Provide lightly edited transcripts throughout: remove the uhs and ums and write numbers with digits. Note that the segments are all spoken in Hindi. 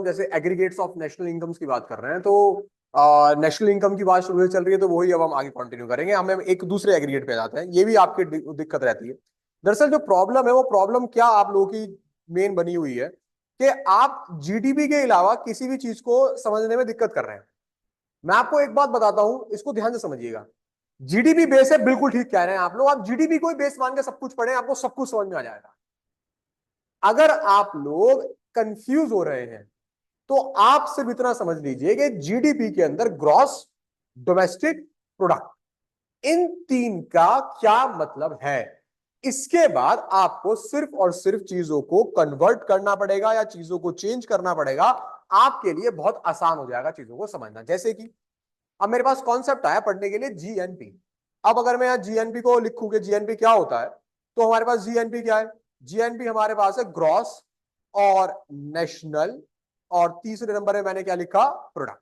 जैसे एग्रीगेट्स ऑफ नेशनल इनकम्स की बात कर रहे हैं, तो नेशनल इनकम की बात शुरू से चल रही है, तो वही अब हम आगे कंटिन्यू करेंगे। हमें एक दूसरे एग्रीगेट पे जाते हैं, ये भी आपकी दिक्कत रहती है। दरअसल जो प्रॉब्लम है वो प्रॉब्लम क्या आप लोगों की मेन बनी हुई है कि आप जीडीपी के अलावा किसी भी चीज को समझने में दिक्कत कर रहे हैं। मैं आपको एक बात बताता हूं, इसको ध्यान से समझिएगा। जीडीपी बेस है, बिल्कुल ठीक कह रहे हैं आप लोग। आप जीडीपी को ही बेस मान के सब कुछ पढ़ें, आपको सब कुछ समझ में आ जाएगा। अगर आप लोग कंफ्यूज हो रहे हैं तो आप सिर्फ इतना समझ लीजिए कि जीडीपी के अंदर ग्रॉस डोमेस्टिक प्रोडक्ट, इन तीन का क्या मतलब है। इसके बाद आपको सिर्फ और सिर्फ चीजों को कन्वर्ट करना पड़ेगा या चीजों को चेंज करना पड़ेगा। आपके लिए बहुत आसान हो जाएगा चीजों को समझना। जैसे कि अब मेरे पास कॉन्सेप्ट आया पढ़ने के लिए जीएनपी। अब अगर मैं यहां जीएनपी को लिखूं कि जीएनपी क्या होता है, तो हमारे पास जीएनपी क्या है? जीएनपी हमारे पास है ग्रॉस और नेशनल, और तीसरे नंबर में मैंने क्या लिखा? प्रोडक्ट।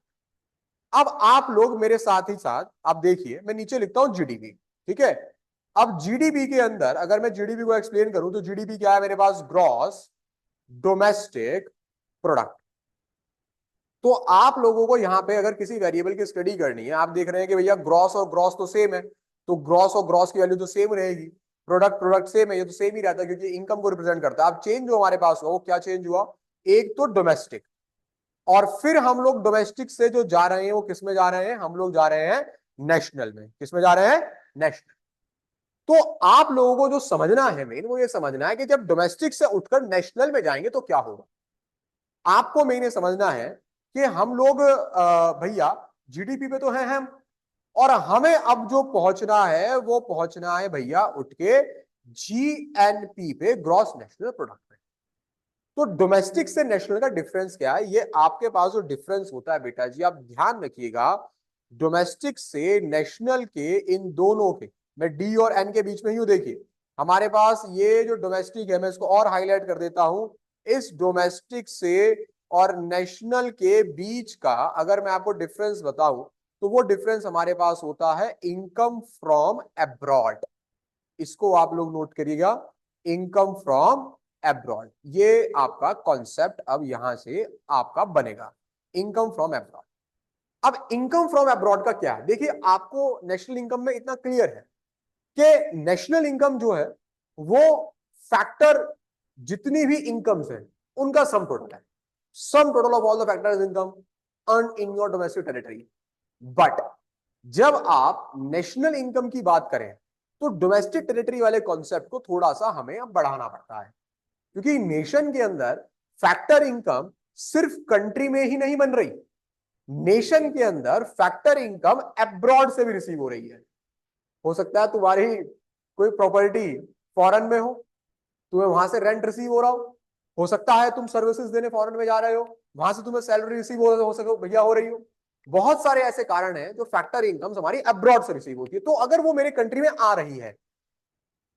अब आप लोग मेरे साथ ही साथ आप देखिए, मैं नीचे लिखता हूं जीडीपी, ठीक है। अब जीडीपी के अंदर अगर मैं जीडीपी को एक्सप्लेन करूं तो जीडीपी क्या है मेरे पास? Gross domestic product. तो आप लोगों को यहां पे अगर किसी वेरिएबल की स्टडी करनी है, आप देख रहे हैं कि भैया ग्रॉस और ग्रॉस तो सेम है, तो ग्रॉस और ग्रॉस की वैल्यू तो सेम रहेगी। प्रोडक्ट प्रोडक्ट सेम है, ये तो सेम ही रहता है क्योंकि इनकम को रिप्रेजेंट करता है। अब चेंज जो हमारे पास हुआ वो क्या चेंज हुआ? एक तो डोमेस्टिक, और फिर हम लोग डोमेस्टिक से जो जा रहे हैं वो किस में जा रहे हैं? हम लोग जा रहे हैं नेशनल में। किस में जा रहे हैं? नेशनल। तो आप लोगों को जो समझना है मेन, वो ये समझना है कि जब डोमेस्टिक से उठकर नेशनल में जाएंगे तो क्या होगा। आपको मेन ये समझना है कि हम लोग भैया जीडीपी पे तो हैं हम, और हमें अब जो पहुंचना है वो पहुंचना है भैया उठ के जीएनपी पे, ग्रॉस नेशनल प्रोडक्ट पे। तो डोमेस्टिक से नेशनल का डिफरेंस क्या है? ये आपके पास जो डिफरेंस होता है बेटा जी, आप ध्यान रखिएगा। डोमेस्टिक से नेशनल के इन दोनों के, मैं डी और एन के बीच में ही हूं, देखिए हमारे पास ये जो डोमेस्टिक है, मैं इसको और हाईलाइट कर देता हूं। इस डोमेस्टिक से और नेशनल के बीच का अगर मैं आपको डिफरेंस बताऊं, तो वो डिफरेंस हमारे पास होता है इनकम फ्रॉम एब्रॉड। इसको आप लोग नोट करिएगा, इनकम फ्रॉम एब्रॉड। ये आपका कॉन्सेप्ट अब यहां से आपका बनेगा, इनकम फ्रॉम एब्रॉड। अब इनकम फ्रॉम एब्रॉड का क्या है? देखिए आपको नेशनल इनकम में इतना क्लियर है कि नेशनल इनकम जो है वो फैक्टर, जितनी भी इनकम्स है उनका सम टोटल है। Sum total of all the factors income earn in your domestic territory. But जब आप नेशनल इनकम की बात करें तो डोमेस्टिक टेरिटरी वाले कॉन्सेप्ट को थोड़ा सा हमें अब बढ़ाना पड़ता है, क्योंकि नेशन के अंदर फैक्टर इनकम सिर्फ कंट्री में ही नहीं बन रही, नेशन के अंदर फैक्टर इनकम एब्रॉड से भी रिसीव हो रही है। हो सकता है तुम्हारी कोई प्रॉपर्टी फॉरेन में हो, तुम्हें वहां से रेंट रिसीव हो रहा हो सकता है तुम सर्विसेज देने फॉरेन में जा रहे हो, वहां से तुम्हें सैलरी रिसीव हो सके भैया, हो रही हो। बहुत सारे ऐसे कारण हैं जो फैक्टर इनकम्स हमारी अब्रॉड से रिसीव होती है। तो अगर वो मेरे कंट्री में आ रही है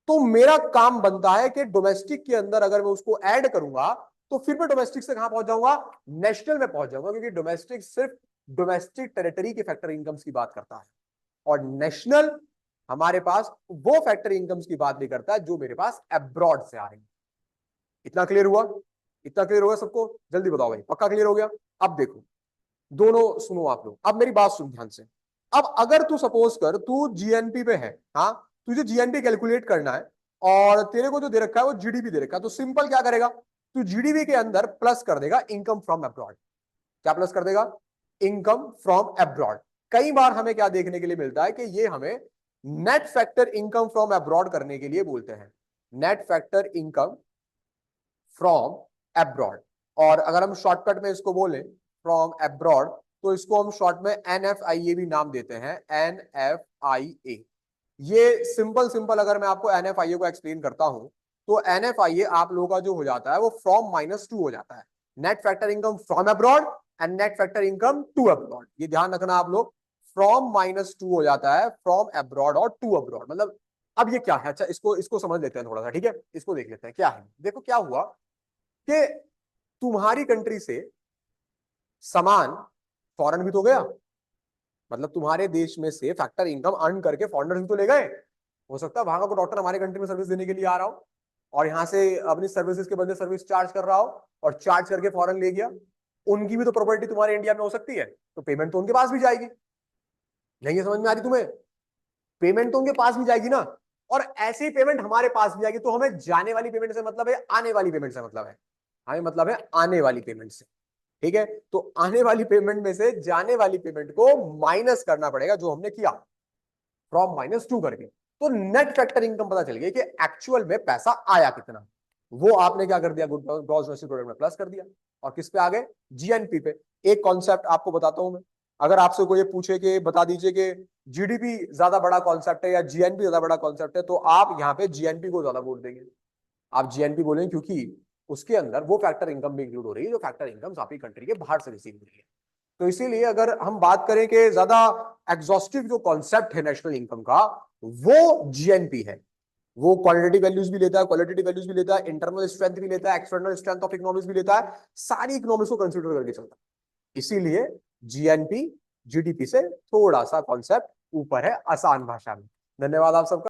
तो मेरा काम बनता है कि डोमेस्टिक के अंदर अगर मैं उसको ऐड करूंगा तो फिर मैं डोमेस्टिक से कहां पहुंच जाऊंगा? नेशनल में पहुंच जाऊंगा, क्योंकि डोमेस्टिक सिर्फ डोमेस्टिक टेरिटरी के फैक्टर इनकम्स की बात करता है, और नेशनल हमारे पास वो फैक्टर इनकम्स की बात नहीं करता है जो मेरे पास अब्रॉड से आ रही है। इतना क्लियर हुआ? इतना क्लियर होगा सबको? जल्दी बताओ भाई, पक्का क्लियर हो गया? अब देखो दोनों सुनो आप लोग, अब मेरी बात सुन ध्यान से। अब अगर तू सपोज कर तू जीएनपी पे है, हाँ, तुझे जीएनपी कैलकुलेट करना है और तेरे को जो दे रखा है वो जीडीपी दे रखा है, तो सिंपल क्या करेगा? तू जीडीपी के अंदर प्लस कर देगा इनकम फ्रॉम अब्रॉड। क्या प्लस कर देगा? Income from abroad. कई बार हमें क्या देखने के लिए मिलता है कि ये हमें net factor income from abroad करने के लिए बोलते हैं, net factor income from abroad. और अगर हम शॉर्टकट में इसको बोलें फ्रॉम अब्रॉड, तो इसको हम शॉर्ट में एनएफआईए भी नाम देते हैं, एनएफआईए। ये सिंपल सिंपल अगर मैं आपको एनएफआईए को एक्सप्लेन करता हूं, तो एनएफआईए आप लोगों का जो हो जाता है वो फ्रॉम -2 हो जाता है, net factor income from abroad and net factor income to abroad. ये ध्यान रखना आप लोग, फ्रॉम -2 हो जाता है फ्रॉम अब्रॉड और टू अब्रॉड। मतलब अब ये क्या है? अच्छा इसको इसको समझ लेते हैं थोड़ा सा, ठीक है, इसको देख लेते हैं क्या है। देखो क्या हुआ कि तुम्हारी कंट्री से सामान फॉरेन भी तो गया, मतलब तुम्हारे देश में से फैक्टर इनकम अर्न करके फॉरेनर्स भी तो ले गए। हो सकता है वहां का कोई डॉक्टर हमारे कंट्री में सर्विस देने के लिए आ रहा हो और यहाँ से अपनी सर्विसेज के बदले सर्विस चार्ज कर रहा हो और चार्ज करके फॉरेन ले गया। उनकी भी तो प्रॉपर्टी तुम्हारे इंडिया में हो सकती है, तो पेमेंट तो उनके पास भी जाएगी। नहीं है समझ में आ रही तुम्हें? पेमेंट तो उनके पास भी जाएगी ना, और ऐसी ही पेमेंट हमारे पास भी जाएगी। तो हमें जाने वाली पेमेंट से मतलब है, आने वाली पेमेंट से मतलब है, हमें मतलब है आने वाली पेमेंट से। ठीक है, तो आने वाली पेमेंट में से जाने वाली पेमेंट को माइनस करना पड़ेगा, जो हमने किया फ्रॉम -2 करके। तो नेट फैक्टर इनकम पता चल गया कि एक्चुअल में पैसा आया कितना। वो आपने क्या कर दिया, ग्रॉस डोमेस्टिक प्रोडक्ट में प्लस कर दिया। और किस पे आ गए? जीएनपी पे। एक कॉन्सेप्ट आपको बताता हूं मैं, अगर आपसे कोई ये पूछे कि बता दीजिए कि जीडीपी ज्यादा बड़ा कॉन्सेप्ट है या जीएनपी ज्यादा बड़ा कॉन्सेप्ट है, तो आप यहाँ पे जीएनपी को ज्यादा वोट देंगे। आप जीएनपी बोलेंगे क्योंकि उसके अंदर वो फैक्टर इनकम भी इंक्लूड हो रही है जो फैक्टर इनकम आपकी कंट्री के बाहर से रिसीव हो रही है। तो इसीलिए अगर हम बात करें कि ज्यादा एग्जॉस्टिव जो कॉन्सेप्ट है नेशनल इनकम का, वो जीएनपी है। वो क्वालिटेटिव वैल्यूज भी लेता है, क्वालिटेटिव वैल्यूज भी लेता है, इंटरनल स्ट्रेंथ भी लेता है, एक्सटर्नल स्ट्रेंथ ऑफ इकोनॉमिक्स भी लेता है, सारी इकोनॉमिक्स को कंसिडर करके चलता है। इसीलिए जीएनपी जीडीपी से थोड़ा सा कॉन्सेप्ट ऊपर है, आसान भाषा में। धन्यवाद आप सबका।